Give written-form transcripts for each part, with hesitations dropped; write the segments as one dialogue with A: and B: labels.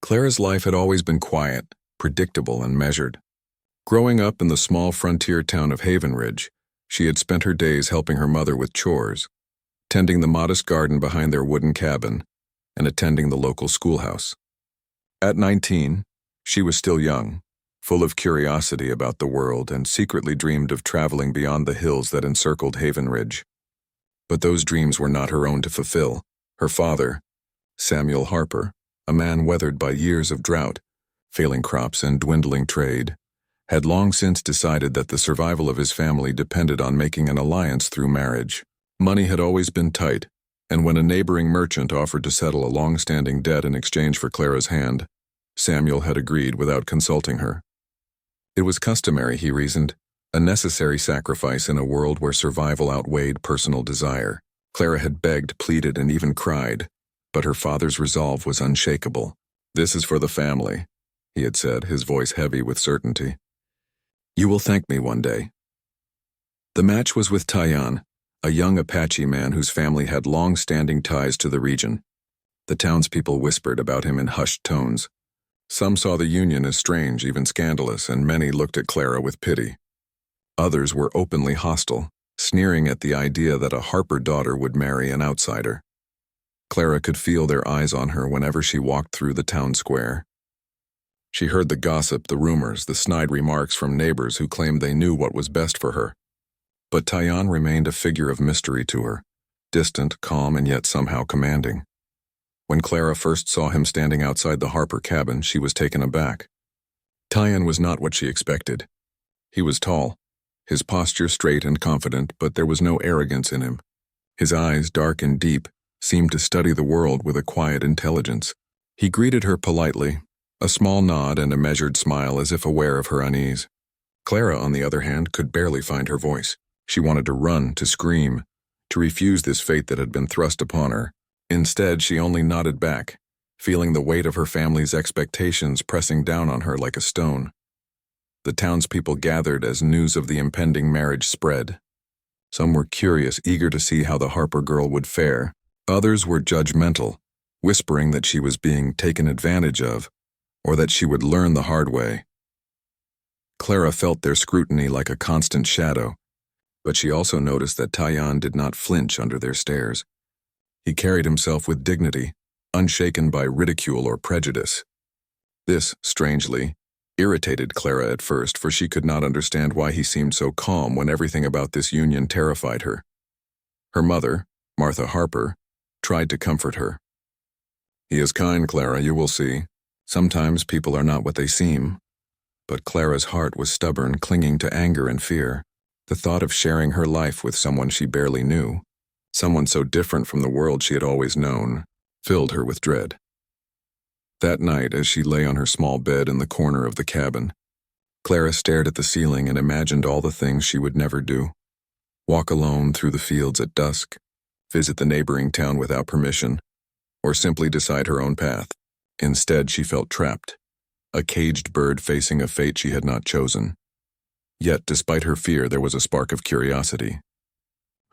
A: Clara's life had always been quiet, predictable, and measured. Growing up in the small frontier town of Haven Ridge, she had spent her days helping her mother with chores, tending the modest garden behind their wooden cabin, and attending the local schoolhouse. At 19, she was still young, full of curiosity about the world and secretly dreamed of traveling beyond the hills that encircled Haven Ridge. But those dreams were not her own to fulfill. Her father, Samuel Harper, a man weathered by years of drought, failing crops, and dwindling trade, had long since decided that the survival of his family depended on making an alliance through marriage. Money had always been tight, and when a neighboring merchant offered to settle a long-standing debt in exchange for Clara's hand, Samuel had agreed without consulting her. It was customary, he reasoned, a necessary sacrifice in a world where survival outweighed personal desire. Clara had begged, pleaded, and even cried, but her father's resolve was unshakable. "This is for the family," he had said, his voice heavy with certainty. "You will thank me one day." The match was with Tayan, a young Apache man whose family had long-standing ties to the region. The townspeople whispered about him in hushed tones. Some saw the union as strange, even scandalous, and many looked at Clara with pity. Others were openly hostile, sneering at the idea that a Harper daughter would marry an outsider. Clara could feel their eyes on her whenever she walked through the town square. She heard the gossip, the rumors, the snide remarks from neighbors who claimed they knew what was best for her. But Tayan remained a figure of mystery to her, distant, calm, and yet somehow commanding. When Clara first saw him standing outside the Harper cabin, she was taken aback. Tayan was not what she expected. He was tall, his posture straight and confident, but there was no arrogance in him. His eyes, dark and deep, seemed to study the world with a quiet intelligence. He greeted her politely, a small nod and a measured smile as if aware of her unease. Clara, on the other hand, could barely find her voice. She wanted to run, to scream, to refuse this fate that had been thrust upon her. Instead, she only nodded back, feeling the weight of her family's expectations pressing down on her like a stone. The townspeople gathered as news of the impending marriage spread. Some were curious, eager to see how the Harper girl would fare. Others were judgmental, whispering that she was being taken advantage of, or that she would learn the hard way. Clara felt their scrutiny like a constant shadow, but she also noticed that Tayan did not flinch under their stares. He carried himself with dignity, unshaken by ridicule or prejudice. This, strangely, irritated Clara at first, for she could not understand why he seemed so calm when everything about this union terrified her. Her mother, Martha Harper, tried to comfort her. "He is kind, Clara, you will see. Sometimes people are not what they seem." But Clara's heart was stubborn, clinging to anger and fear. The thought of sharing her life with someone she barely knew, someone so different from the world she had always known, filled her with dread. That night, as she lay on her small bed in the corner of the cabin, Clara stared at the ceiling and imagined all the things she would never do. Walk alone through the fields at dusk, visit the neighboring town without permission, or simply decide her own path. Instead, she felt trapped, a caged bird facing a fate she had not chosen. Yet, despite her fear, there was a spark of curiosity.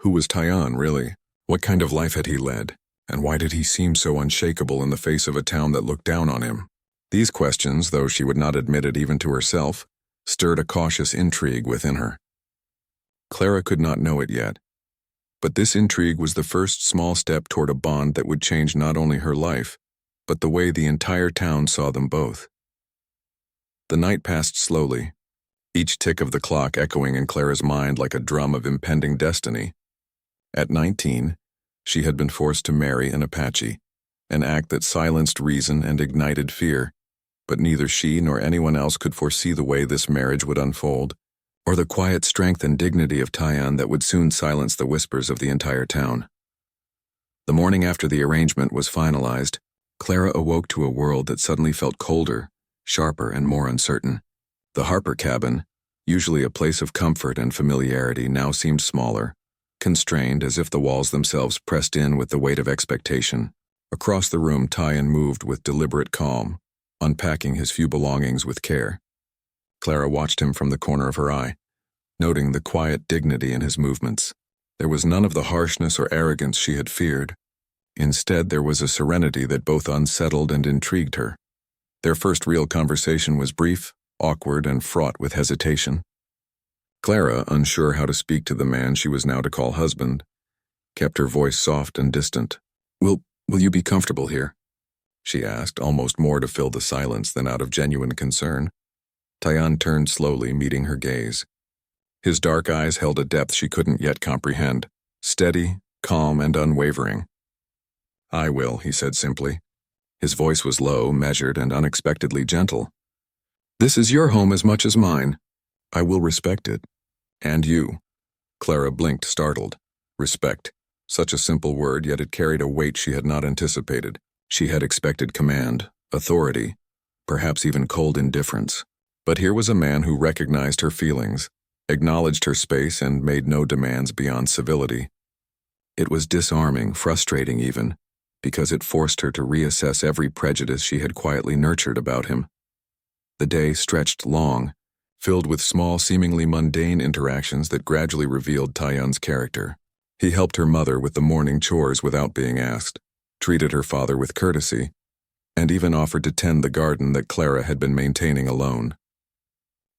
A: Who was Tayan, really? What kind of life had he led? And why did he seem so unshakable in the face of a town that looked down on him? These questions, though she would not admit it even to herself, stirred a cautious intrigue within her. Clara could not know it yet, but this intrigue was the first small step toward a bond that would change not only her life, but the way the entire town saw them both. The night passed slowly, each tick of the clock echoing in Clara's mind like a drum of impending destiny. At 19, she had been forced to marry an Apache, an act that silenced reason and ignited fear, but neither she nor anyone else could foresee the way this marriage would unfold, or the quiet strength and dignity of Tayan that would soon silence the whispers of the entire town. The morning after the arrangement was finalized, Clara awoke to a world that suddenly felt colder, sharper, and more uncertain. The Harper cabin, usually a place of comfort and familiarity, now seemed smaller, constrained as if the walls themselves pressed in with the weight of expectation. Across the room, Tayan moved with deliberate calm, unpacking his few belongings with care. Clara watched him from the corner of her eye, noting the quiet dignity in his movements. There was none of the harshness or arrogance she had feared. Instead, there was a serenity that both unsettled and intrigued her. Their first real conversation was brief, awkward, and fraught with hesitation. Clara, unsure how to speak to the man she was now to call husband, kept her voice soft and distant. Will you be comfortable here?" she asked, almost more to fill the silence than out of genuine concern. Tayan turned slowly, meeting her gaze. His dark eyes held a depth she couldn't yet comprehend, steady, calm, and unwavering. "I will," he said simply. His voice was low, measured, and unexpectedly gentle. "This is your home as much as mine. I will respect it. And you." Clara blinked, startled. Respect. Such a simple word, yet it carried a weight she had not anticipated. She had expected command, authority, perhaps even cold indifference. But here was a man who recognized her feelings, acknowledged her space, and made no demands beyond civility. It was disarming, frustrating even, because it forced her to reassess every prejudice she had quietly nurtured about him. The day stretched long, filled with small, seemingly mundane interactions that gradually revealed Tayan's character. He helped her mother with the morning chores without being asked, treated her father with courtesy, and even offered to tend the garden that Clara had been maintaining alone.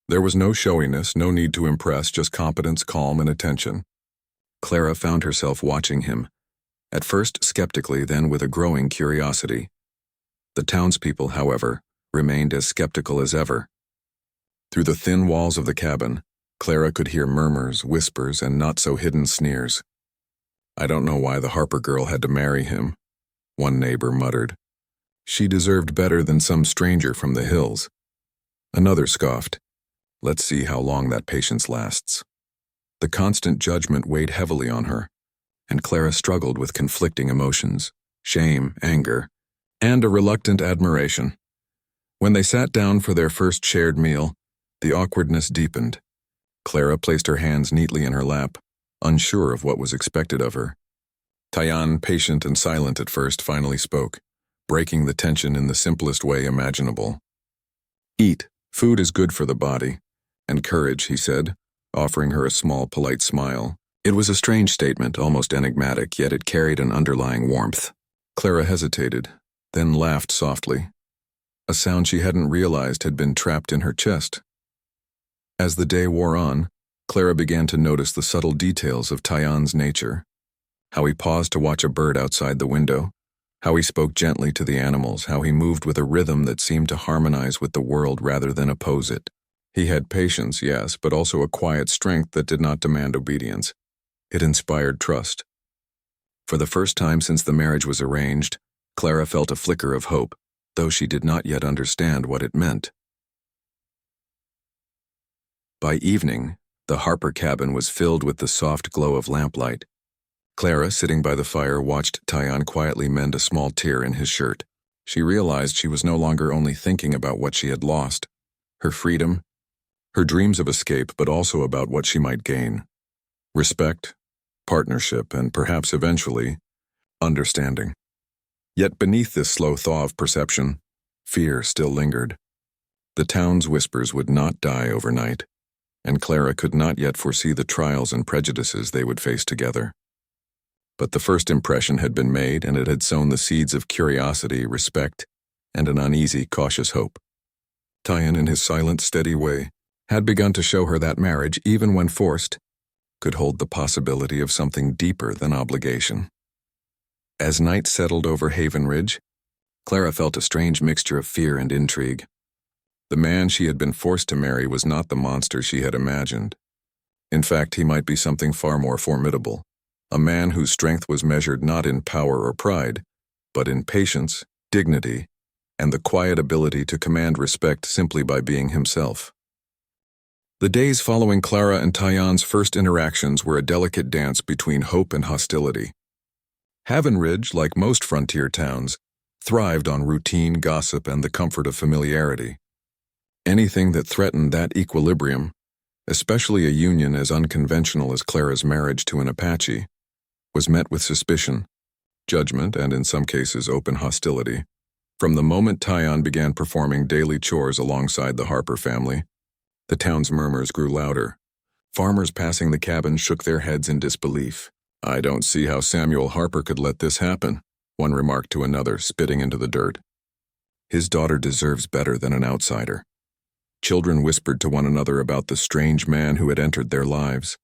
A: There was no showiness, no need to impress, just competence, calm, and attention. Clara found herself watching him, at first skeptically, then with a growing curiosity. The townspeople, however, remained as skeptical as ever. Through the thin walls of the cabin, Clara could hear murmurs, whispers, and not-so-hidden sneers. "I don't know why the Harper girl had to marry him," one neighbor muttered. "She deserved better than some stranger from the hills." Another scoffed. "Let's see how long that patience lasts." The constant judgment weighed heavily on her, and Clara struggled with conflicting emotions, shame, anger, and a reluctant admiration. When they sat down for their first shared meal, the awkwardness deepened. Clara placed her hands neatly in her lap, unsure of what was expected of her. Tayan, patient and silent at first, finally spoke, breaking the tension in the simplest way imaginable. "Eat. Food is good for the body. And courage," he said, offering her a small, polite smile. It was a strange statement, almost enigmatic, yet it carried an underlying warmth. Clara hesitated, then laughed softly, a sound she hadn't realized had been trapped in her chest. As the day wore on, Clara began to notice the subtle details of Tayan's nature. How he paused to watch a bird outside the window, how he spoke gently to the animals, how he moved with a rhythm that seemed to harmonize with the world rather than oppose it. He had patience, yes, but also a quiet strength that did not demand obedience. It inspired trust. For the first time since the marriage was arranged, Clara felt a flicker of hope, though she did not yet understand what it meant. By evening, the Harper cabin was filled with the soft glow of lamplight. Clara, sitting by the fire, watched Tayan quietly mend a small tear in his shirt. She realized she was no longer only thinking about what she had lost, her freedom, her dreams of escape, but also about what she might gain. Respect, partnership, and perhaps eventually, understanding. Yet beneath this slow thaw of perception, fear still lingered. The town's whispers would not die overnight, and Clara could not yet foresee the trials and prejudices they would face together. But the first impression had been made, and it had sown the seeds of curiosity, respect, and an uneasy, cautious hope. Tayan, in his silent, steady way, had begun to show her that marriage, even when forced, could hold the possibility of something deeper than obligation. As night settled over Haven Ridge, Clara felt a strange mixture of fear and intrigue. The man she had been forced to marry was not the monster she had imagined. In fact, he might be something far more formidable, a man whose strength was measured not in power or pride, but in patience, dignity, and the quiet ability to command respect simply by being himself. The days following Clara and Tayan's first interactions were a delicate dance between hope and hostility. Haven Ridge, like most frontier towns, thrived on routine, gossip, and the comfort of familiarity. Anything that threatened that equilibrium, especially a union as unconventional as Clara's marriage to an Apache, was met with suspicion, judgment, and in some cases open hostility. From the moment Tayan began performing daily chores alongside the Harper family, the town's murmurs grew louder. Farmers passing the cabin shook their heads in disbelief. "I don't see how Samuel Harper could let this happen," one remarked to another, spitting into the dirt. His daughter deserves better than an outsider. Children whispered to one another about the strange man who had entered their lives,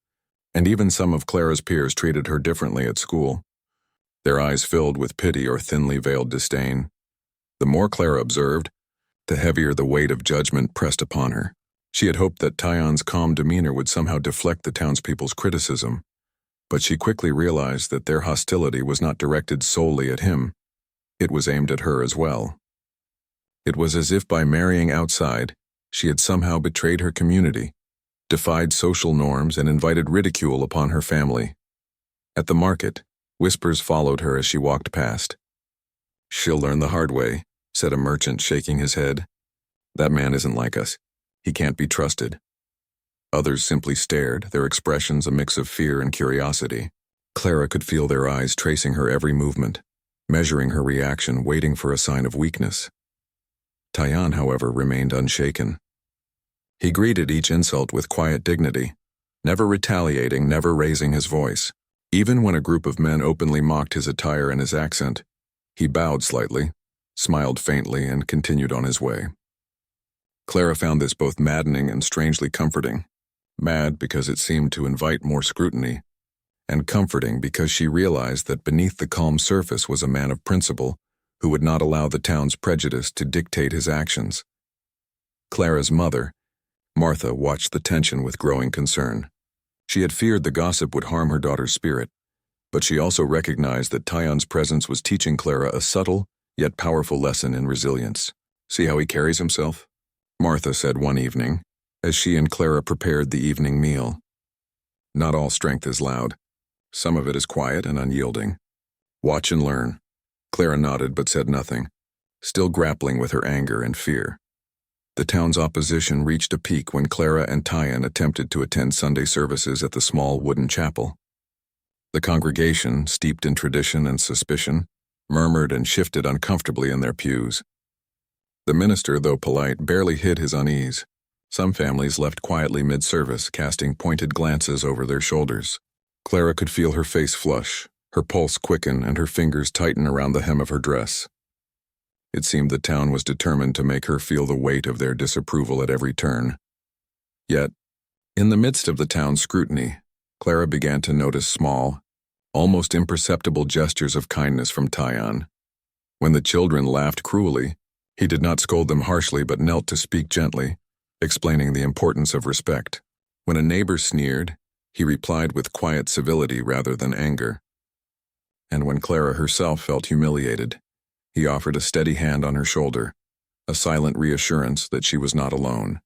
A: and even some of Clara's peers treated her differently at school, their eyes filled with pity or thinly veiled disdain. The more Clara observed, the heavier the weight of judgment pressed upon her. She had hoped that Tyan's calm demeanor would somehow deflect the townspeople's criticism, but she quickly realized that their hostility was not directed solely at him. It was aimed at her as well. It was as if by marrying outside, she had somehow betrayed her community, defied social norms, and invited ridicule upon her family. At the market, whispers followed her as she walked past. "She'll learn the hard way," said a merchant, shaking his head. "That man isn't like us. He can't be trusted." Others simply stared, their expressions a mix of fear and curiosity. Clara could feel their eyes tracing her every movement, measuring her reaction, waiting for a sign of weakness. Tyan, however, remained unshaken. He greeted each insult with quiet dignity, never retaliating, never raising his voice. Even when a group of men openly mocked his attire and his accent, he bowed slightly, smiled faintly, and continued on his way. Clara found this both maddening and strangely comforting. Mad because it seemed to invite more scrutiny, and comforting because she realized that beneath the calm surface was a man of principle who would not allow the town's prejudice to dictate his actions. Clara's mother, Martha, watched the tension with growing concern. She had feared the gossip would harm her daughter's spirit, but she also recognized that Tyan's presence was teaching Clara a subtle, yet powerful lesson in resilience. "See how he carries himself?" Martha said one evening, as she and Clara prepared the evening meal. "Not all strength is loud. Some of it is quiet and unyielding. Watch and learn." Clara nodded but said nothing, still grappling with her anger and fear. The town's opposition reached a peak when Clara and Tyan attempted to attend Sunday services at the small wooden chapel. The congregation, steeped in tradition and suspicion, murmured and shifted uncomfortably in their pews. The minister, though polite, barely hid his unease. Some families left quietly mid-service, casting pointed glances over their shoulders. Clara could feel her face flush, her pulse quicken, and her fingers tighten around the hem of her dress. It seemed the town was determined to make her feel the weight of their disapproval at every turn. Yet, in the midst of the town's scrutiny, Clara began to notice small, almost imperceptible gestures of kindness from Tyan. When the children laughed cruelly, he did not scold them harshly but knelt to speak gently, explaining the importance of respect. When a neighbor sneered, he replied with quiet civility rather than anger. And when Clara herself felt humiliated, he offered a steady hand on her shoulder, a silent reassurance that she was not alone.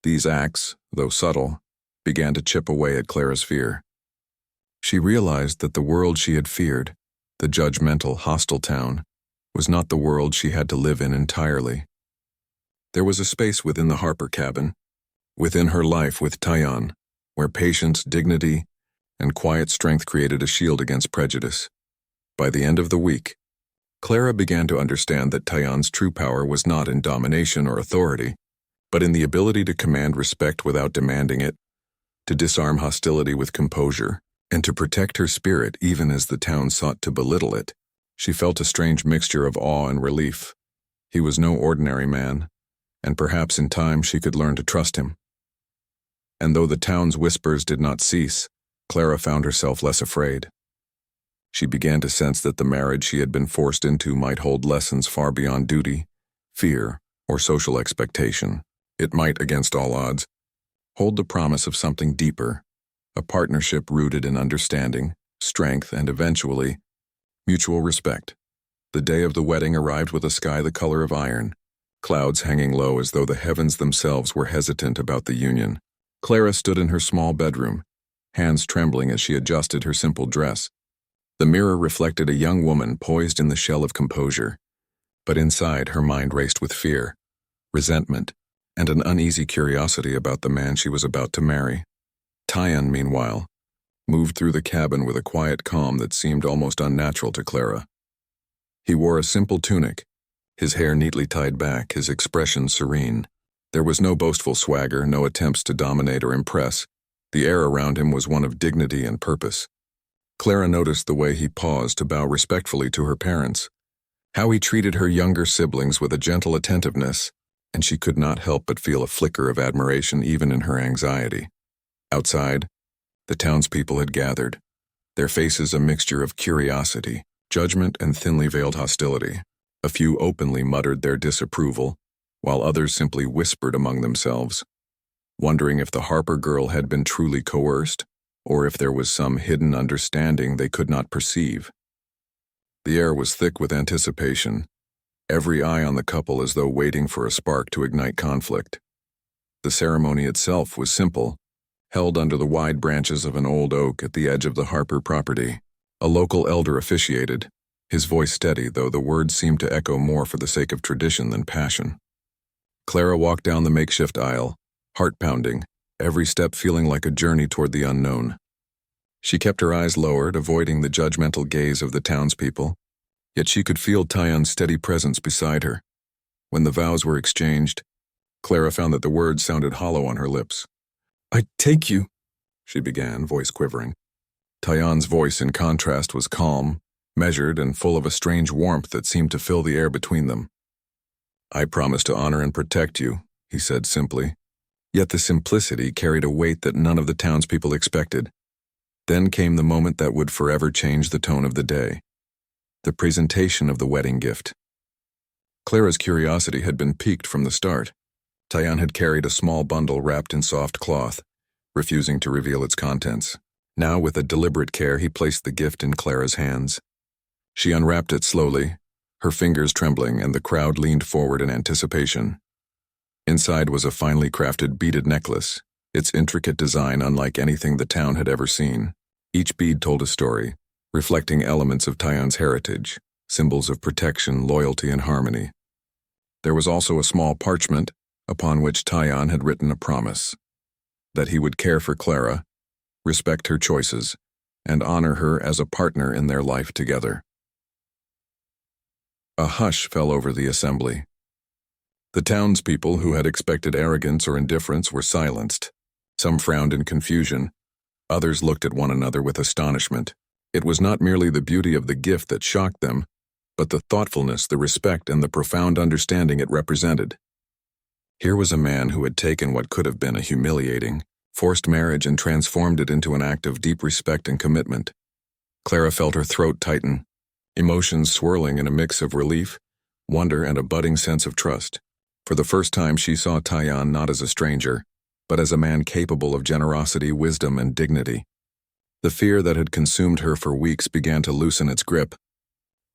A: These acts, though subtle, began to chip away at Clara's fear. She realized that the world she had feared, the judgmental, hostile town, was not the world she had to live in entirely. There was a space within the Harper cabin, within her life with Tyan, where patience, dignity, and quiet strength created a shield against prejudice. By the end of the week, Clara began to understand that Tyan's true power was not in domination or authority, but in the ability to command respect without demanding it, to disarm hostility with composure, and to protect her spirit even as the town sought to belittle it. She felt a strange mixture of awe and relief. He was no ordinary man, and perhaps in time she could learn to trust him. And though the town's whispers did not cease, Clara found herself less afraid. She began to sense that the marriage she had been forced into might hold lessons far beyond duty, fear, or social expectation. It might, against all odds, hold the promise of something deeper, a partnership rooted in understanding, strength, and eventually, mutual respect. The day of the wedding arrived with a sky the color of iron, clouds hanging low as though the heavens themselves were hesitant about the union. Clara stood in her small bedroom, hands trembling as she adjusted her simple dress. The mirror reflected a young woman poised in the shell of composure, but inside her mind raced with fear, resentment, and an uneasy curiosity about the man she was about to marry. Tyan, meanwhile, moved through the cabin with a quiet calm that seemed almost unnatural to Clara. He wore a simple tunic, his hair neatly tied back, his expression serene. There was no boastful swagger, no attempts to dominate or impress. The air around him was one of dignity and purpose. Clara noticed the way he paused to bow respectfully to her parents, how he treated her younger siblings with a gentle attentiveness, and she could not help but feel a flicker of admiration even in her anxiety. Outside, the townspeople had gathered, their faces a mixture of curiosity, judgment, and thinly veiled hostility. A few openly muttered their disapproval, while others simply whispered among themselves, wondering if the Harper girl had been truly coerced, or if there was some hidden understanding they could not perceive. The air was thick with anticipation, every eye on the couple as though waiting for a spark to ignite conflict. The ceremony itself was simple, held under the wide branches of an old oak at the edge of the Harper property. A local elder officiated, his voice steady, though the words seemed to echo more for the sake of tradition than passion. Clara walked down the makeshift aisle, heart pounding, every step feeling like a journey toward the unknown. She kept her eyes lowered, avoiding the judgmental gaze of the townspeople, yet she could feel Tyan's steady presence beside her. When the vows were exchanged, Clara found that the words sounded hollow on her lips. "I take you," she began, voice quivering. Tyan's voice, in contrast, was calm, measured, and full of a strange warmth that seemed to fill the air between them. "I promise to honor and protect you," he said simply. Yet the simplicity carried a weight that none of the townspeople expected. Then came the moment that would forever change the tone of the day. The presentation of the wedding gift. Clara's curiosity had been piqued from the start. Tyan had carried a small bundle wrapped in soft cloth, refusing to reveal its contents. Now, with a deliberate care, he placed the gift in Clara's hands. She unwrapped it slowly, her fingers trembling, and the crowd leaned forward in anticipation. Inside was a finely crafted beaded necklace, its intricate design unlike anything the town had ever seen. Each bead told a story, reflecting elements of Tyan's heritage, symbols of protection, loyalty, and harmony. There was also a small parchment, upon which Tyan had written a promise, that he would care for Clara, respect her choices, and honor her as a partner in their life together. A hush fell over the assembly. The townspeople, who had expected arrogance or indifference, were silenced. Some frowned in confusion. Others looked at one another with astonishment. It was not merely the beauty of the gift that shocked them, but the thoughtfulness, the respect, and the profound understanding it represented. Here was a man who had taken what could have been a humiliating, forced marriage and transformed it into an act of deep respect and commitment. Clara felt her throat tighten, emotions swirling in a mix of relief, wonder, and a budding sense of trust. For the first time, she saw Tyan not as a stranger, but as a man capable of generosity, wisdom, and dignity. The fear that had consumed her for weeks began to loosen its grip,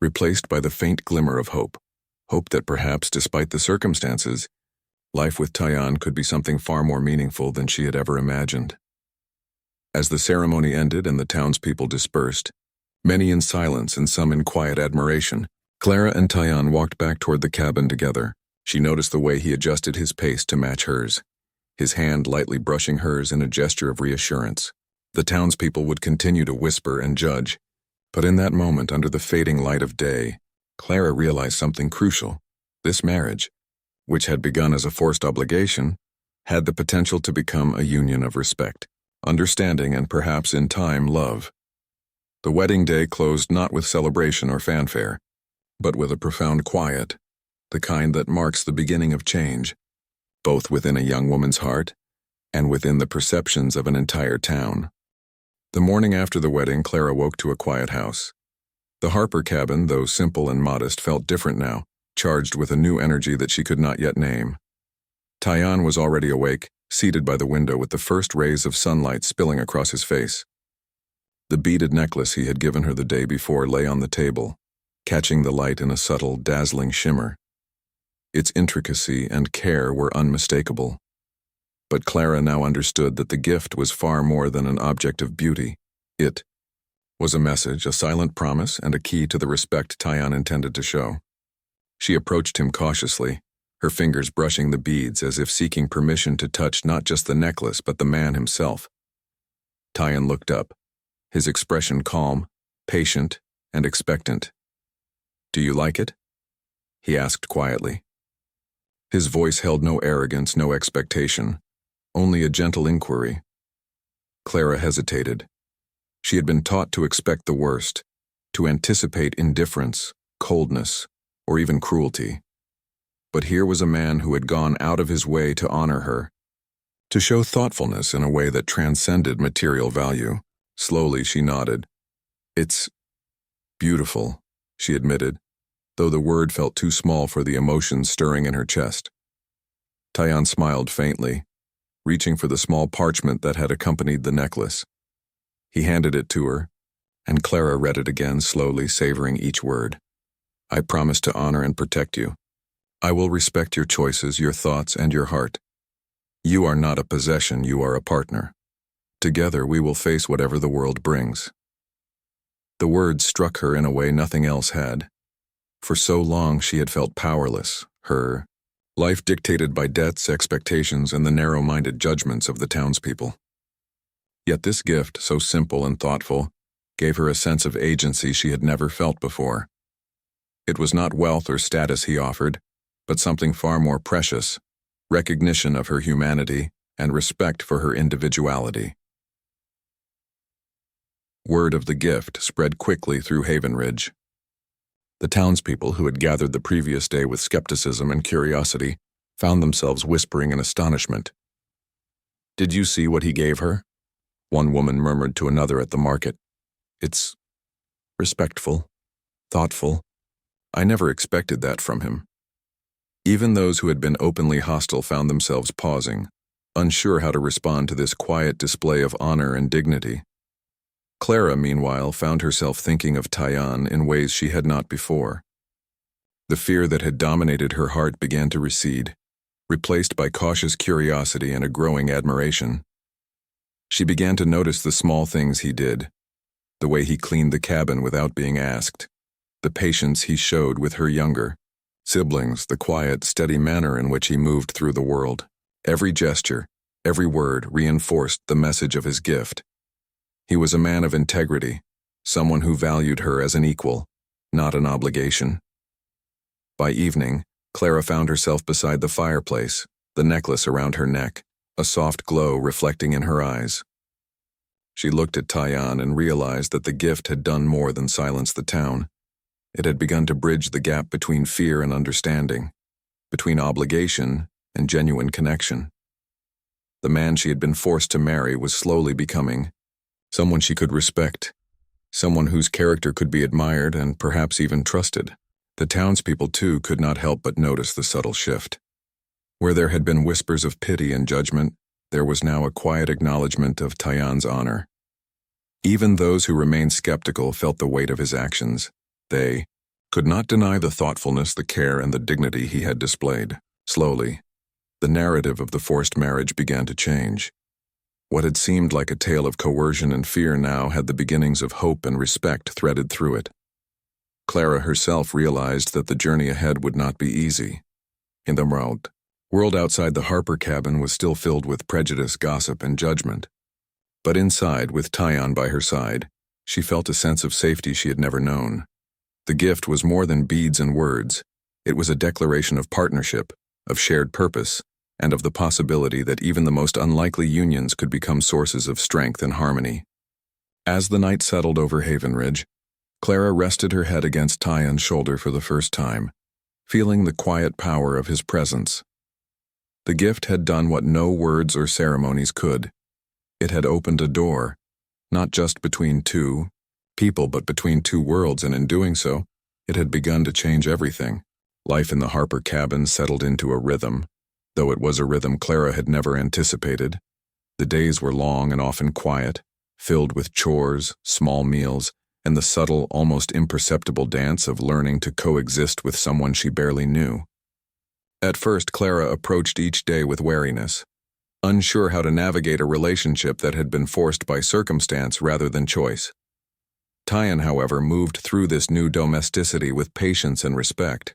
A: replaced by the faint glimmer of hope. Hope that perhaps, despite the circumstances, life with Tyan could be something far more meaningful than she had ever imagined. As the ceremony ended and the townspeople dispersed, many in silence and some in quiet admiration, Clara and Tyan walked back toward the cabin together. She noticed the way he adjusted his pace to match hers, his hand lightly brushing hers in a gesture of reassurance. The townspeople would continue to whisper and judge, but in that moment, under the fading light of day, Clara realized something crucial. This marriage, which had begun as a forced obligation, had the potential to become a union of respect, understanding, and perhaps in time, love. The wedding day closed not with celebration or fanfare, but with a profound quiet, the kind that marks the beginning of change, both within a young woman's heart and within the perceptions of an entire town. The morning after the wedding, Clara woke to a quiet house. The Harper cabin, though simple and modest, felt different now, charged with a new energy that she could not yet name. Tyan was already awake, seated by the window with the first rays of sunlight spilling across his face. The beaded necklace he had given her the day before lay on the table, catching the light in a subtle, dazzling shimmer. Its intricacy and care were unmistakable. But Clara now understood that the gift was far more than an object of beauty. It was a message, a silent promise, and a key to the respect Tyan intended to show. She approached him cautiously, her fingers brushing the beads as if seeking permission to touch not just the necklace but the man himself. Tyan looked up, his expression calm, patient, and expectant. "Do you like it?" he asked quietly. His voice held no arrogance, no expectation, only a gentle inquiry. Clara hesitated. She had been taught to expect the worst, to anticipate indifference, coldness, or even cruelty. But here was a man who had gone out of his way to honor her, to show thoughtfulness in a way that transcended material value. Slowly she nodded. "It's beautiful," she admitted, though the word felt too small for the emotions stirring in her chest. Tyan smiled faintly, reaching for the small parchment that had accompanied the necklace. He handed it to her, and Clara read it again, slowly savoring each word. "I promise to honor and protect you. I will respect your choices, your thoughts, and your heart. You are not a possession, you are a partner. Together we will face whatever the world brings." The words struck her in a way nothing else had. For so long she had felt powerless, her life dictated by debts, expectations, and the narrow-minded judgments of the townspeople. Yet this gift, so simple and thoughtful, gave her a sense of agency she had never felt before. It was not wealth or status he offered, but something far more precious: recognition of her humanity and respect for her individuality. Word of the gift spread quickly through Haven Ridge. The townspeople, who had gathered the previous day with skepticism and curiosity, found themselves whispering in astonishment. "Did you see what he gave her?" one woman murmured to another at the market. "It's respectful, thoughtful. I never expected that from him." Even those who had been openly hostile found themselves pausing, unsure how to respond to this quiet display of honor and dignity. Clara, meanwhile, found herself thinking of Tyan in ways she had not before. The fear that had dominated her heart began to recede, replaced by cautious curiosity and a growing admiration. She began to notice the small things he did, the way he cleaned the cabin without being asked, the patience he showed with her younger siblings, the quiet, steady manner in which he moved through the world. Every gesture, every word reinforced the message of his gift. He was a man of integrity, someone who valued her as an equal, not an obligation. By evening, Clara found herself beside the fireplace, the necklace around her neck, a soft glow reflecting in her eyes. She looked at Tyan and realized that the gift had done more than silence the town. It had begun to bridge the gap between fear and understanding, between obligation and genuine connection. The man she had been forced to marry was slowly becoming someone she could respect, someone whose character could be admired and perhaps even trusted. The townspeople, too, could not help but notice the subtle shift. Where there had been whispers of pity and judgment, there was now a quiet acknowledgement of Tyan's honor. Even those who remained skeptical felt the weight of his actions. They could not deny the thoughtfulness, the care, and the dignity he had displayed. Slowly, the narrative of the forced marriage began to change. What had seemed like a tale of coercion and fear now had the beginnings of hope and respect threaded through it. Clara herself realized that the journey ahead would not be easy. In the world outside the Harper cabin was still filled with prejudice, gossip, and judgment. But inside, with Tyan by her side, she felt a sense of safety she had never known. The gift was more than beads and words. It was a declaration of partnership, of shared purpose, and of the possibility that even the most unlikely unions could become sources of strength and harmony. As the night settled over Haven Ridge, Clara rested her head against Tyan's shoulder for the first time, feeling the quiet power of his presence. The gift had done what no words or ceremonies could. It had opened a door, not just between two people, but between two worlds, and in doing so, it had begun to change everything. Life in the Harper cabin settled into a rhythm, though it was a rhythm Clara had never anticipated. The days were long and often quiet, filled with chores, small meals, and the subtle, almost imperceptible dance of learning to coexist with someone she barely knew. At first, Clara approached each day with wariness, unsure how to navigate a relationship that had been forced by circumstance rather than choice. Tyan, however, moved through this new domesticity with patience and respect.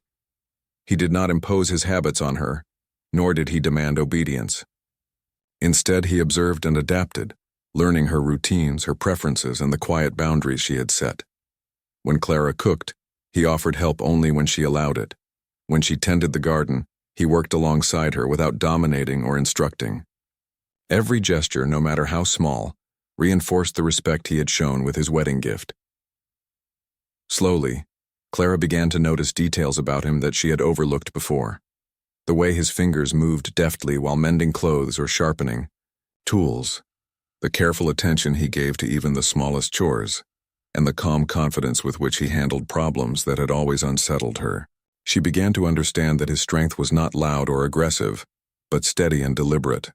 A: He did not impose his habits on her, nor did he demand obedience. Instead, he observed and adapted, learning her routines, her preferences, and the quiet boundaries she had set. When Clara cooked, he offered help only when she allowed it. When she tended the garden, he worked alongside her without dominating or instructing. Every gesture, no matter how small, reinforced the respect he had shown with his wedding gift. Slowly, Clara began to notice details about him that she had overlooked before. The way his fingers moved deftly while mending clothes or sharpening tools, the careful attention he gave to even the smallest chores, and the calm confidence with which he handled problems that had always unsettled her. She began to understand that his strength was not loud or aggressive, but steady and deliberate.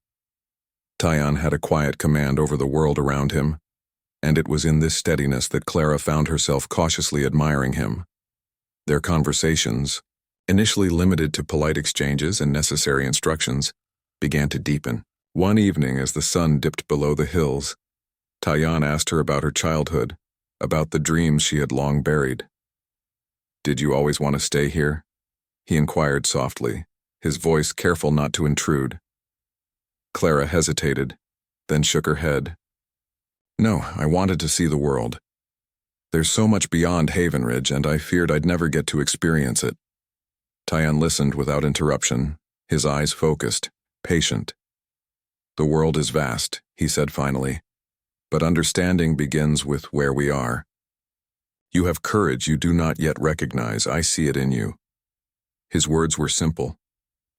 A: Tyon had a quiet command over the world around him, and it was in this steadiness that Clara found herself cautiously admiring him. Their conversations, initially limited to polite exchanges and necessary instructions, began to deepen. One evening, as the sun dipped below the hills, Tyon asked her about her childhood, about the dreams she had long buried. "Did you always want to stay here?" he inquired softly, his voice careful not to intrude. Clara hesitated, then shook her head. "No, I wanted to see the world. There's so much beyond Havenridge, and I feared I'd never get to experience it." Tyon listened without interruption, his eyes focused, patient. "The world is vast," he said finally, "but understanding begins with where we are. You have courage you do not yet recognize. I see it in you." His words were simple,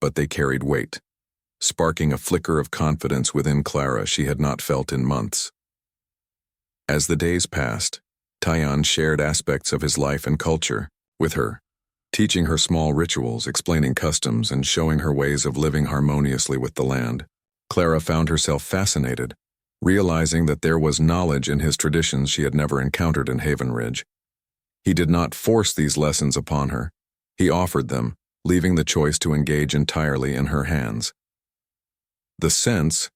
A: but they carried weight, sparking a flicker of confidence within Clara she had not felt in months. As the days passed, Tyon shared aspects of his life and culture with her, teaching her small rituals, explaining customs, and showing her ways of living harmoniously with the land. Clara found herself fascinated, realizing that there was knowledge in his traditions she had never encountered in Havenridge. He did not force these lessons upon her. He offered them, leaving the choice to engage entirely in her hands. The sense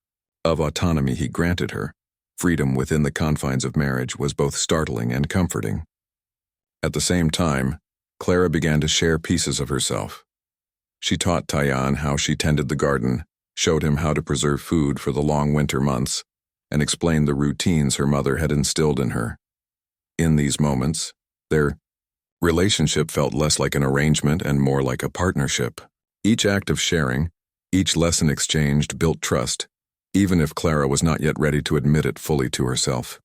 A: of autonomy he granted her, freedom within the confines of marriage, was both startling and comforting. At the same time, Clara began to share pieces of herself. She taught Tyon how she tended the garden, showed him how to preserve food for the long winter months, and explained the routines her mother had instilled in her. In these moments, their relationship felt less like an arrangement and more like a partnership. Each act of sharing, each lesson exchanged built trust, even if Clara was not yet ready to admit it fully to herself.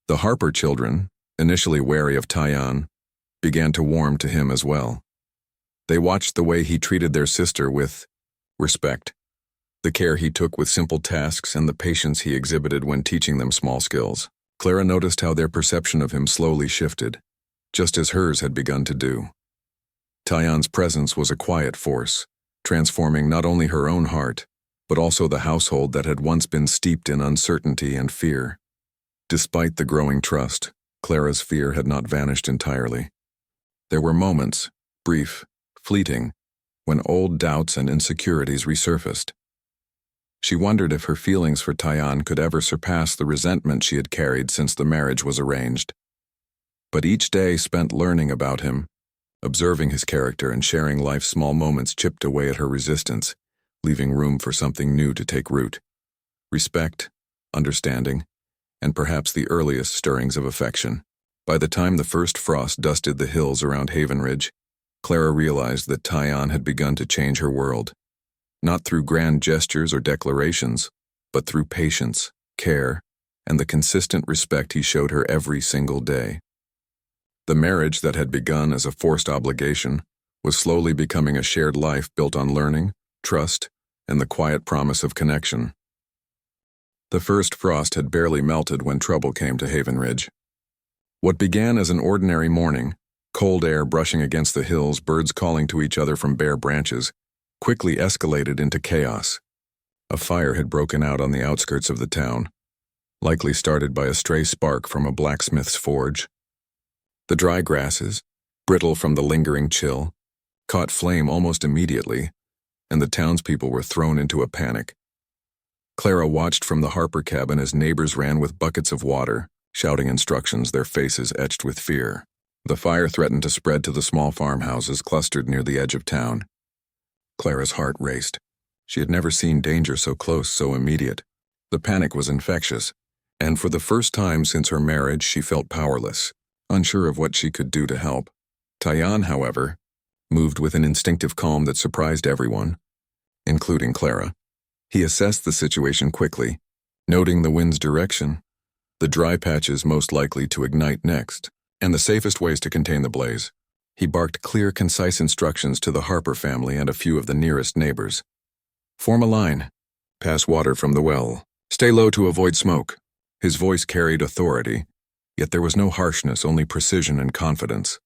A: The Harper children, initially wary of Tyon, began to warm to him as well. They watched the way he treated their sister with respect, the care he took with simple tasks, and the patience he exhibited when teaching them small skills. Clara noticed how their perception of him slowly shifted, just as hers had begun to do. Tyon's presence was a quiet force, transforming not only her own heart, but also the household that had once been steeped in uncertainty and fear. Despite the growing trust, Clara's fear had not vanished entirely. There were moments, brief, fleeting, when old doubts and insecurities resurfaced. She wondered if her feelings for Tyon could ever surpass the resentment she had carried since the marriage was arranged. But each day spent learning about him, observing his character and sharing life's small moments chipped away at her resistance, leaving room for something new to take root. Respect, understanding, and perhaps the earliest stirrings of affection. By the time the first frost dusted the hills around Havenridge, Clara realized that Tyon had begun to change her world, not through grand gestures or declarations, but through patience, care, and the consistent respect he showed her every single day. The marriage that had begun as a forced obligation was slowly becoming a shared life built on learning, trust, and the quiet promise of connection. The first frost had barely melted when trouble came to Havenridge. What began as an ordinary morning, cold air brushing against the hills, birds calling to each other from bare branches, quickly escalated into chaos. A fire had broken out on the outskirts of the town, likely started by a stray spark from a blacksmith's forge. The dry grasses, brittle from the lingering chill, caught flame almost immediately, and the townspeople were thrown into a panic. Clara watched from the Harper cabin as neighbors ran with buckets of water, shouting instructions, their faces etched with fear. The fire threatened to spread to the small farmhouses clustered near the edge of town. Clara's heart raced. She had never seen danger so close, so immediate. The panic was infectious, and for the first time since her marriage she felt powerless, unsure of what she could do to help. Tyon, however, moved with an instinctive calm that surprised everyone, including Clara. He assessed the situation quickly, noting the wind's direction, the dry patches most likely to ignite next. and the safest ways to contain the blaze. He barked clear, concise instructions to the Harper family and a few of the nearest neighbors. Form a line. Pass water from the well. Stay low to avoid smoke. His voice carried authority, yet there was no harshness, only precision and confidence.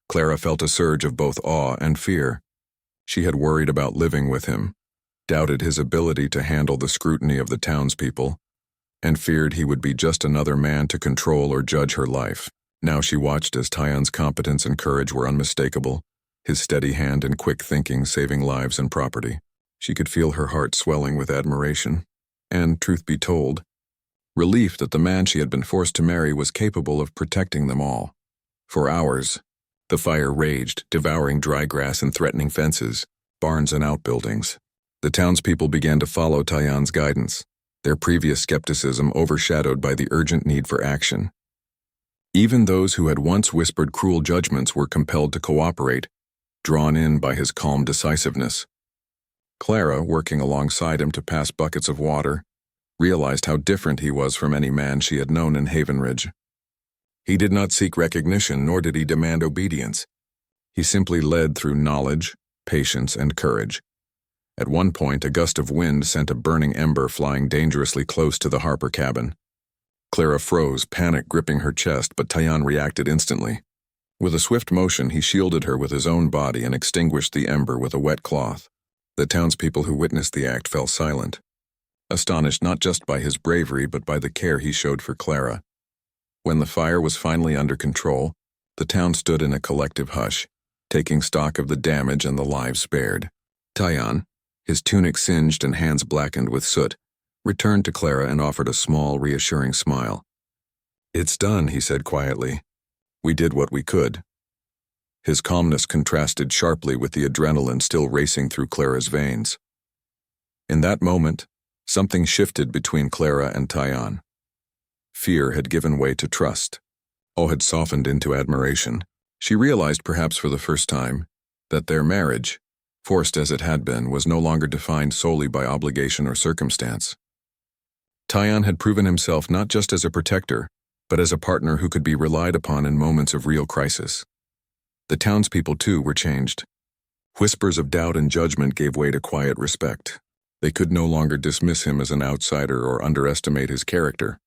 A: Clara felt a surge of both awe and fear. She had worried about living with him, doubted his ability to handle the scrutiny of the townspeople, and feared he would be just another man to control or judge her life. Now she watched as Tyan's competence and courage were unmistakable, his steady hand and quick thinking saving lives and property. She could feel her heart swelling with admiration, and, truth be told, relief that the man she had been forced to marry was capable of protecting them all. For hours, the fire raged, devouring dry grass and threatening fences, barns and outbuildings. The townspeople began to follow Tyan's guidance, their previous skepticism overshadowed by the urgent need for action. Even those who had once whispered cruel judgments were compelled to cooperate, drawn in by his calm decisiveness. Clara, working alongside him to pass buckets of water, realized how different he was from any man she had known in Haven Ridge. He did not seek recognition, nor did he demand obedience. He simply led through knowledge, patience, and courage. At one point, a gust of wind sent a burning ember flying dangerously close to the Harper cabin. Clara froze, panic gripping her chest, but Tyan reacted instantly. With a swift motion, he shielded her with his own body and extinguished the ember with a wet cloth. The townspeople who witnessed the act fell silent, astonished not just by his bravery but by the care he showed for Clara. When the fire was finally under control, the town stood in a collective hush, taking stock of the damage and the lives spared. Tyan, his tunic singed and hands blackened with soot, returned to Clara and offered a small, reassuring smile. "It's done," he said quietly. "We did what we could." His calmness contrasted sharply with the adrenaline still racing through Clara's veins. In that moment, something shifted between Clara and Tyan. Fear had given way to trust. Awe had softened into admiration. She realized, perhaps for the first time, that their marriage, forced as it had been, was no longer defined solely by obligation or circumstance. Tyan had proven himself not just as a protector, but as a partner who could be relied upon in moments of real crisis. The townspeople, too, were changed. Whispers of doubt and judgment gave way to quiet respect. They could no longer dismiss him as an outsider or underestimate his character.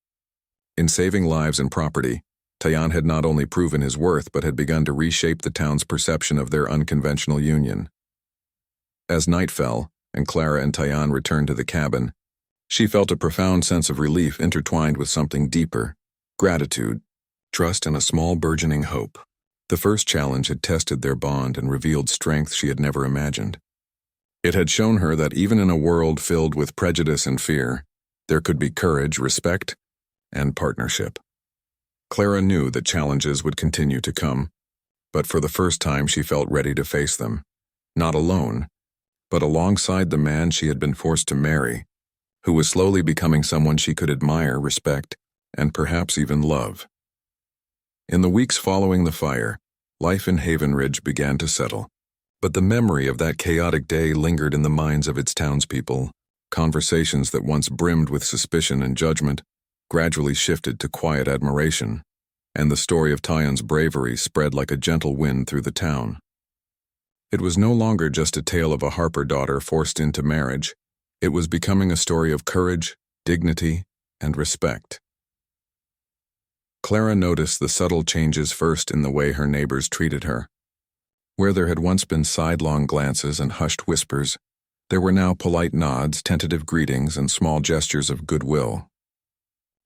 A: In saving lives and property, Tyan had not only proven his worth but had begun to reshape the town's perception of their unconventional union. As night fell, and Clara and Tyan returned to the cabin, she felt a profound sense of relief intertwined with something deeper: gratitude, trust, and a small burgeoning hope. The first challenge had tested their bond and revealed strength she had never imagined. It had shown her that even in a world filled with prejudice and fear, there could be courage, respect, and partnership. Clara knew that challenges would continue to come, but for the first time she felt ready to face them, not alone, but alongside the man she had been forced to marry, who was slowly becoming someone she could admire, respect, and perhaps even love. In the weeks following the fire, life in Haven Ridge began to settle, but the memory of that chaotic day lingered in the minds of its townspeople. Conversations that once brimmed with suspicion and judgment gradually shifted to quiet admiration, and the story of Tyan's bravery spread like a gentle wind through the town. It was no longer just a tale of a Harper daughter forced into marriage. It was becoming a story of courage, dignity, and respect. Clara noticed the subtle changes first in the way her neighbors treated her. Where there had once been sidelong glances and hushed whispers, there were now polite nods, tentative greetings, and small gestures of goodwill.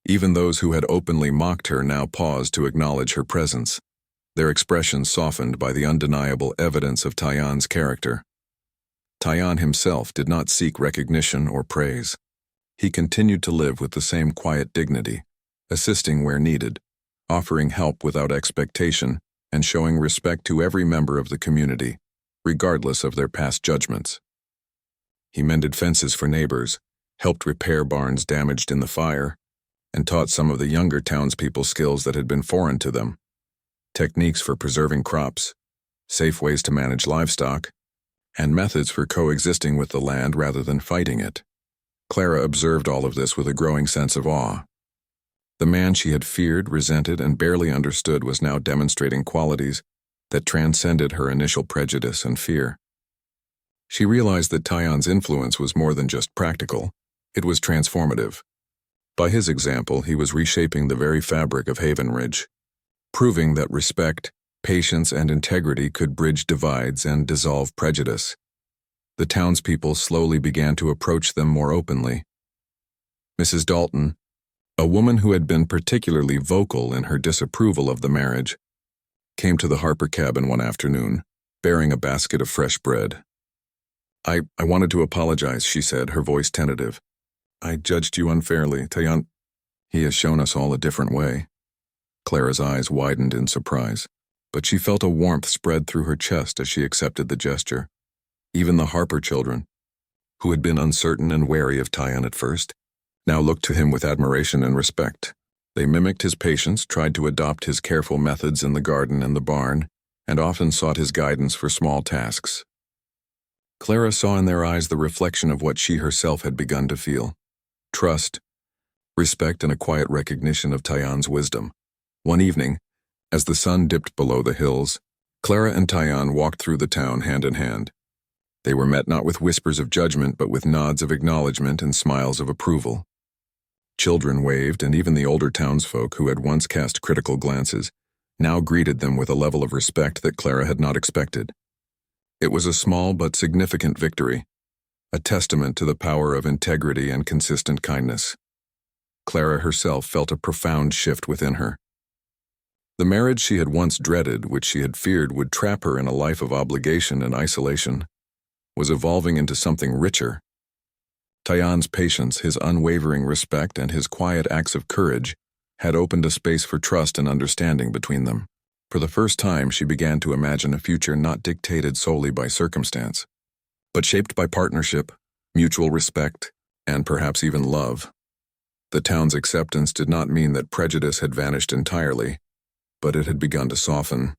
A: Even those who had openly mocked her now paused to acknowledge her presence, their expressions softened by the undeniable evidence of Tyan's character. Tyan himself did not seek recognition or praise. He continued to live with the same quiet dignity, assisting where needed, offering help without expectation, and showing respect to every member of the community, regardless of their past judgments. He mended fences for neighbors, helped repair barns damaged in the fire, and taught some of the younger townspeople skills that had been foreign to them: techniques for preserving crops, safe ways to manage livestock, and methods for coexisting with the land rather than fighting it. Clara observed all of this with a growing sense of awe. The man she had feared, resented, and barely understood was now demonstrating qualities that transcended her initial prejudice and fear. She realized that Tyan's influence was more than just practical, it was transformative. By his example, he was reshaping the very fabric of Haven Ridge, proving that respect, patience, and integrity could bridge divides and dissolve prejudice. The townspeople slowly began to approach them more openly. Mrs. Dalton, a woman who had been particularly vocal in her disapproval of the marriage, came to the Harper cabin one afternoon, bearing a basket of fresh bread. I wanted to apologize, she said, her voice tentative. I judged you unfairly, Tyan. He has shown us all a different way. Clara's eyes widened in surprise, but she felt a warmth spread through her chest as she accepted the gesture. Even the Harper children, who had been uncertain and wary of Tyan at first, now looked to him with admiration and respect. They mimicked his patience, tried to adopt his careful methods in the garden and the barn, and often sought his guidance for small tasks. Clara saw in their eyes the reflection of what she herself had begun to feel: trust, respect, and a quiet recognition of Tyan's wisdom. One evening, as the sun dipped below the hills, Clara and Tyan walked through the town hand in hand. They were met not with whispers of judgment, but with nods of acknowledgement and smiles of approval. Children waved, and even the older townsfolk, who had once cast critical glances, now greeted them with a level of respect that Clara had not expected. It was a small but significant victory, a testament to the power of integrity and consistent kindness. Clara herself felt a profound shift within her. The marriage she had once dreaded, which she had feared would trap her in a life of obligation and isolation, was evolving into something richer. Tyan's patience, his unwavering respect, and his quiet acts of courage had opened a space for trust and understanding between them. For the first time, she began to imagine a future not dictated solely by circumstance, but shaped by partnership, mutual respect, and perhaps even love. The town's acceptance did not mean that prejudice had vanished entirely, but it had begun to soften.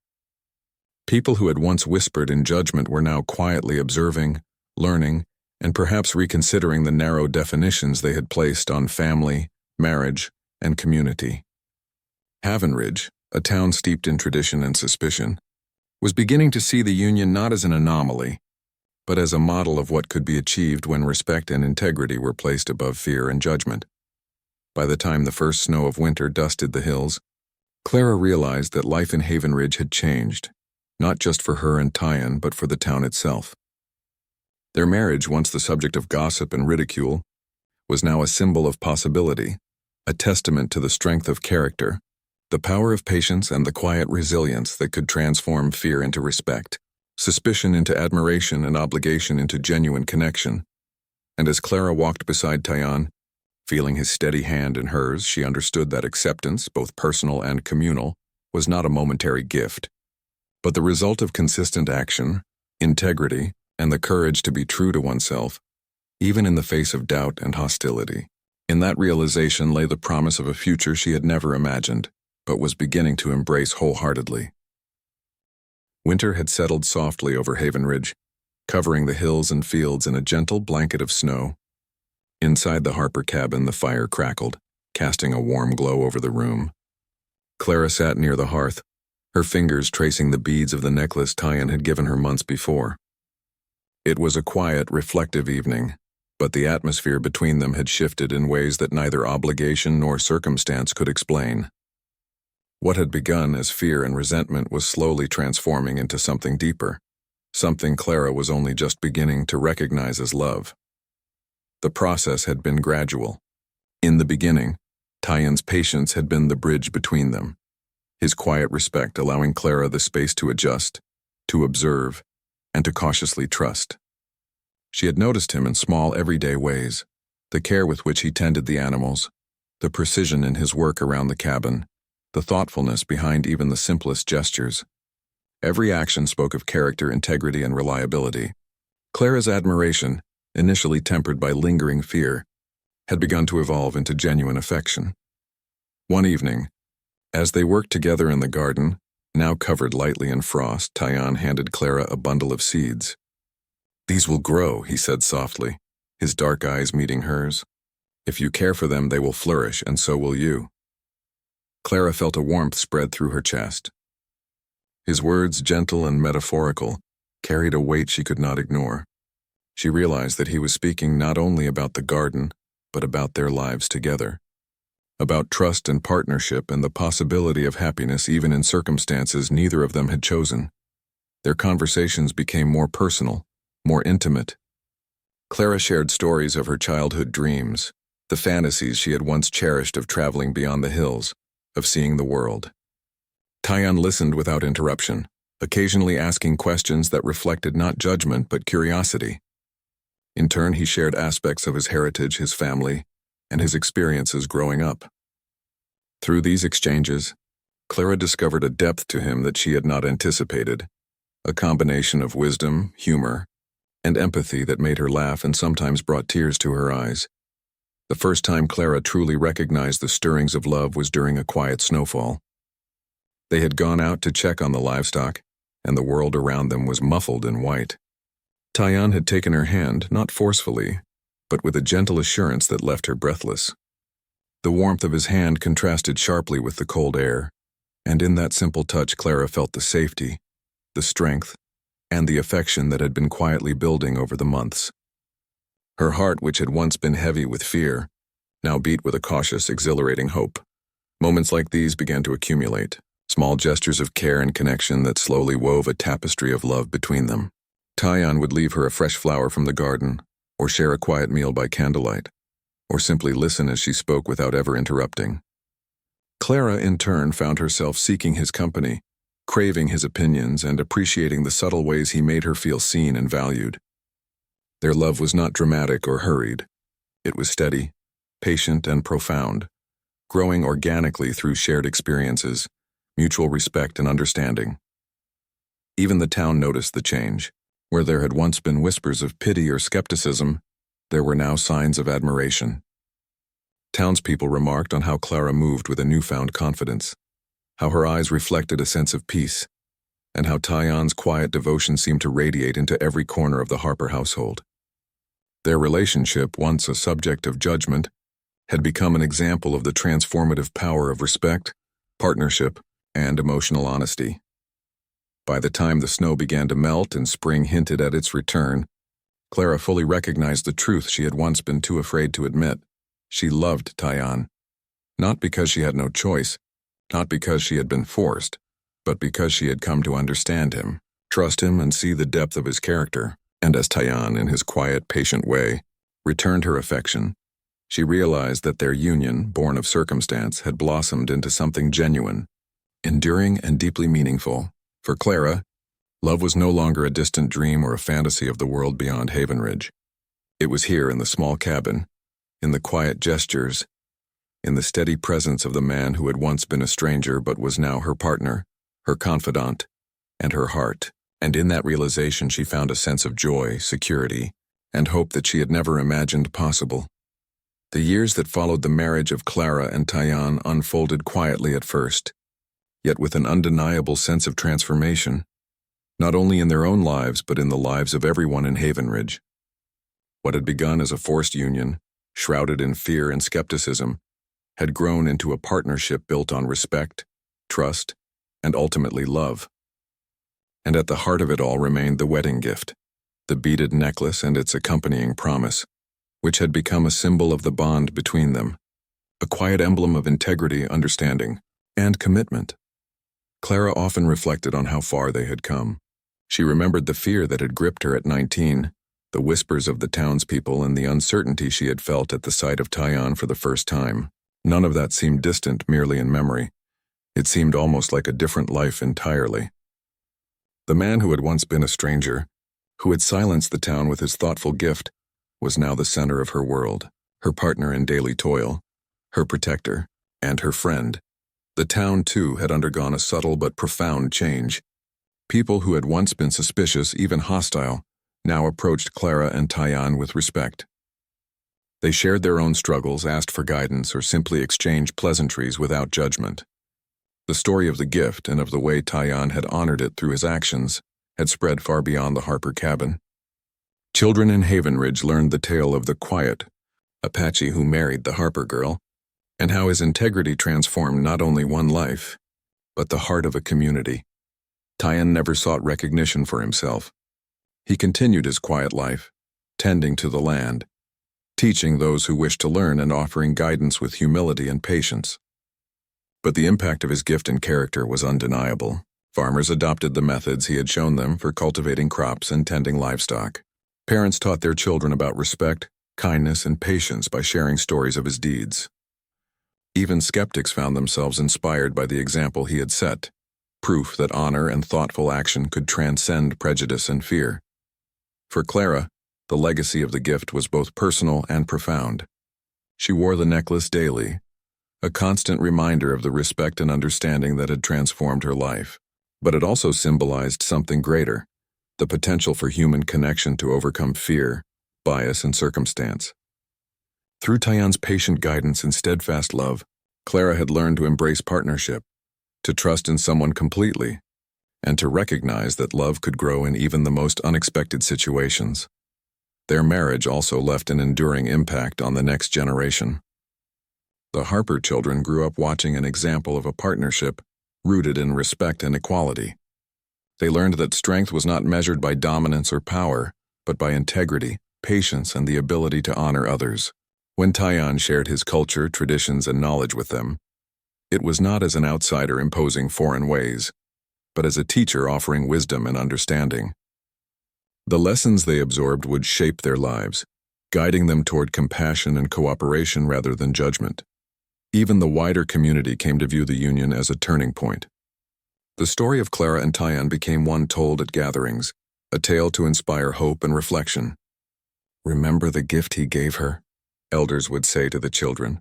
A: People who had once whispered in judgment were now quietly observing, learning, and perhaps reconsidering the narrow definitions they had placed on family, marriage, and community. Haven Ridge, a town steeped in tradition and suspicion, was beginning to see the union not as an anomaly, but as a model of what could be achieved when respect and integrity were placed above fear and judgment. By the time the first snow of winter dusted the hills, Clara realized that life in Haven Ridge had changed, not just for her and Tyan, but for the town itself. Their marriage, once the subject of gossip and ridicule, was now a symbol of possibility, a testament to the strength of character, the power of patience, and the quiet resilience that could transform fear into respect, suspicion into admiration, and obligation into genuine connection. And as Clara walked beside Tyan, feeling his steady hand in hers, she understood that acceptance, both personal and communal, was not a momentary gift, but the result of consistent action, integrity, and the courage to be true to oneself, even in the face of doubt and hostility. In that realization lay the promise of a future she had never imagined, but was beginning to embrace wholeheartedly. Winter had settled softly over Haven Ridge, covering the hills and fields in a gentle blanket of snow. Inside the Harper cabin, the fire crackled, casting a warm glow over the room. Clara sat near the hearth, her fingers tracing the beads of the necklace Tyan had given her months before. It was a quiet, reflective evening, but the atmosphere between them had shifted in ways that neither obligation nor circumstance could explain. What had begun as fear and resentment was slowly transforming into something deeper, something Clara was only just beginning to recognize as love. The process had been gradual. In the beginning, Tyan's patience had been the bridge between them, his quiet respect allowing Clara the space to adjust, to observe, and to cautiously trust. She had noticed him in small, everyday ways, the care with which he tended the animals, the precision in his work around the cabin, the thoughtfulness behind even the simplest gestures. Every action spoke of character, integrity, and reliability. Clara's admiration, initially tempered by lingering fear, had begun to evolve into genuine affection. One evening, as they worked together in the garden, now covered lightly in frost, Tyan handed Clara a bundle of seeds. "These will grow," he said softly, his dark eyes meeting hers. "If you care for them, they will flourish, and so will you." Clara felt a warmth spread through her chest. His words, gentle and metaphorical, carried a weight she could not ignore. She realized that he was speaking not only about the garden, but about their lives together. About trust and partnership and the possibility of happiness even in circumstances neither of them had chosen. Their conversations became more personal, more intimate. Clara shared stories of her childhood dreams, the fantasies she had once cherished of traveling beyond the hills, of seeing the world. Tayan listened without interruption, occasionally asking questions that reflected not judgment but curiosity. In turn, he shared aspects of his heritage, his family, and his experiences growing up. Through these exchanges, Clara discovered a depth to him that she had not anticipated, a combination of wisdom, humor, and empathy that made her laugh and sometimes brought tears to her eyes. The first time Clara truly recognized the stirrings of love was during a quiet snowfall. They had gone out to check on the livestock, and the world around them was muffled in white. Tayan had taken her hand, not forcefully, but with a gentle assurance that left her breathless. The warmth of his hand contrasted sharply with the cold air, and in that simple touch Clara felt the safety, the strength, and the affection that had been quietly building over the months. Her heart, which had once been heavy with fear, now beat with a cautious, exhilarating hope. Moments like these began to accumulate, small gestures of care and connection that slowly wove a tapestry of love between them. Tayan would leave her a fresh flower from the garden, or share a quiet meal by candlelight, or simply listen as she spoke without ever interrupting. Clara, in turn, found herself seeking his company, craving his opinions and appreciating the subtle ways he made her feel seen and valued. Their love was not dramatic or hurried. It was steady, patient, and profound, growing organically through shared experiences, mutual respect and understanding. Even the town noticed the change. Where there had once been whispers of pity or skepticism, there were now signs of admiration. Townspeople remarked on how Clara moved with a newfound confidence, how her eyes reflected a sense of peace, and how Tayan's quiet devotion seemed to radiate into every corner of the Harper household. Their relationship, once a subject of judgment, had become an example of the transformative power of respect, partnership, and emotional honesty. By the time the snow began to melt and spring hinted at its return, Clara fully recognized the truth she had once been too afraid to admit. She loved Tayan. Not because she had no choice, not because she had been forced, but because she had come to understand him, trust him, and see the depth of his character. And as Tayan, in his quiet, patient way, returned her affection, she realized that their union, born of circumstance, had blossomed into something genuine, enduring, and deeply meaningful. For Clara, love was no longer a distant dream or a fantasy of the world beyond Haven Ridge. It was here in the small cabin, in the quiet gestures, in the steady presence of the man who had once been a stranger but was now her partner, her confidant, and her heart. And in that realization she found a sense of joy, security, and hope that she had never imagined possible. The years that followed the marriage of Clara and Tayan unfolded quietly at first, yet with an undeniable sense of transformation, not only in their own lives but in the lives of everyone in Haven Ridge. What had begun as a forced union, shrouded in fear and skepticism, had grown into a partnership built on respect, trust, and ultimately love. And at the heart of it all remained the wedding gift, the beaded necklace and its accompanying promise, which had become a symbol of the bond between them, a quiet emblem of integrity, understanding, and commitment. Clara often reflected on how far they had come. She remembered the fear that had gripped her at 19, the whispers of the townspeople, and the uncertainty she had felt at the sight of Tayan for the first time. None of that seemed distant merely in memory. It seemed almost like a different life entirely. The man who had once been a stranger, who had silenced the town with his thoughtful gift, was now the center of her world, her partner in daily toil, her protector, and her friend. The town, too, had undergone a subtle but profound change. People who had once been suspicious, even hostile, now approached Clara and Tayan with respect. They shared their own struggles, asked for guidance, or simply exchanged pleasantries without judgment. The story of the gift and of the way Tayan had honored it through his actions had spread far beyond the Harper cabin. Children in Haven Ridge learned the tale of the quiet Apache who married the Harper girl, and how his integrity transformed not only one life, but the heart of a community. Tyan never sought recognition for himself. He continued his quiet life, tending to the land, teaching those who wished to learn and offering guidance with humility and patience. But the impact of his gift and character was undeniable. Farmers adopted the methods he had shown them for cultivating crops and tending livestock. Parents taught their children about respect, kindness, and patience by sharing stories of his deeds. Even skeptics found themselves inspired by the example he had set, proof that honor and thoughtful action could transcend prejudice and fear. For Clara, the legacy of the gift was both personal and profound. She wore the necklace daily, a constant reminder of the respect and understanding that had transformed her life. But it also symbolized something greater, the potential for human connection to overcome fear, bias, and circumstance. Through Tyan's patient guidance and steadfast love, Clara had learned to embrace partnership, to trust in someone completely, and to recognize that love could grow in even the most unexpected situations. Their marriage also left an enduring impact on the next generation. The Harper children grew up watching an example of a partnership rooted in respect and equality. They learned that strength was not measured by dominance or power, but by integrity, patience, and the ability to honor others. When Tyan shared his culture, traditions, and knowledge with them, it was not as an outsider imposing foreign ways, but as a teacher offering wisdom and understanding. The lessons they absorbed would shape their lives, guiding them toward compassion and cooperation rather than judgment. Even the wider community came to view the union as a turning point. The story of Clara and Tyan became one told at gatherings, a tale to inspire hope and reflection. "Remember the gift he gave her?" elders would say to the children.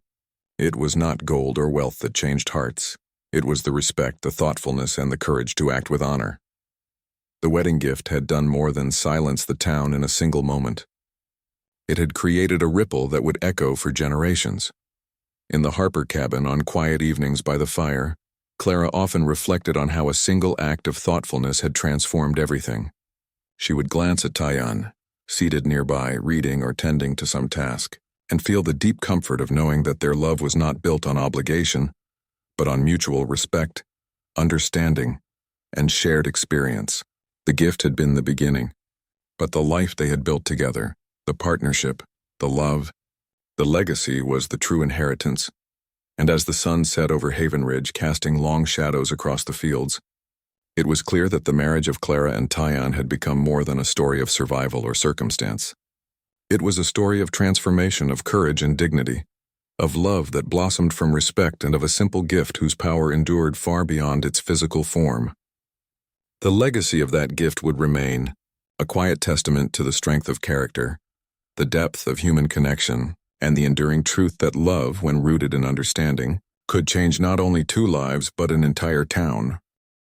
A: "It was not gold or wealth that changed hearts. It was the respect, the thoughtfulness, and the courage to act with honor." The wedding gift had done more than silence the town in a single moment. It had created a ripple that would echo for generations. In the Harper cabin on quiet evenings by the fire, Clara often reflected on how a single act of thoughtfulness had transformed everything. She would glance at Tyan, seated nearby, reading or tending to some task, and feel the deep comfort of knowing that their love was not built on obligation, but on mutual respect, understanding, and shared experience. The gift had been the beginning, but the life they had built together, the partnership, the love, the legacy was the true inheritance. And as the sun set over Haven Ridge, casting long shadows across the fields, it was clear that the marriage of Clara and Tyan had become more than a story of survival or circumstance. It was a story of transformation, of courage and dignity, of love that blossomed from respect, and of a simple gift whose power endured far beyond its physical form. The legacy of that gift would remain, a quiet testament to the strength of character, the depth of human connection, and the enduring truth that love, when rooted in understanding, could change not only two lives but an entire town.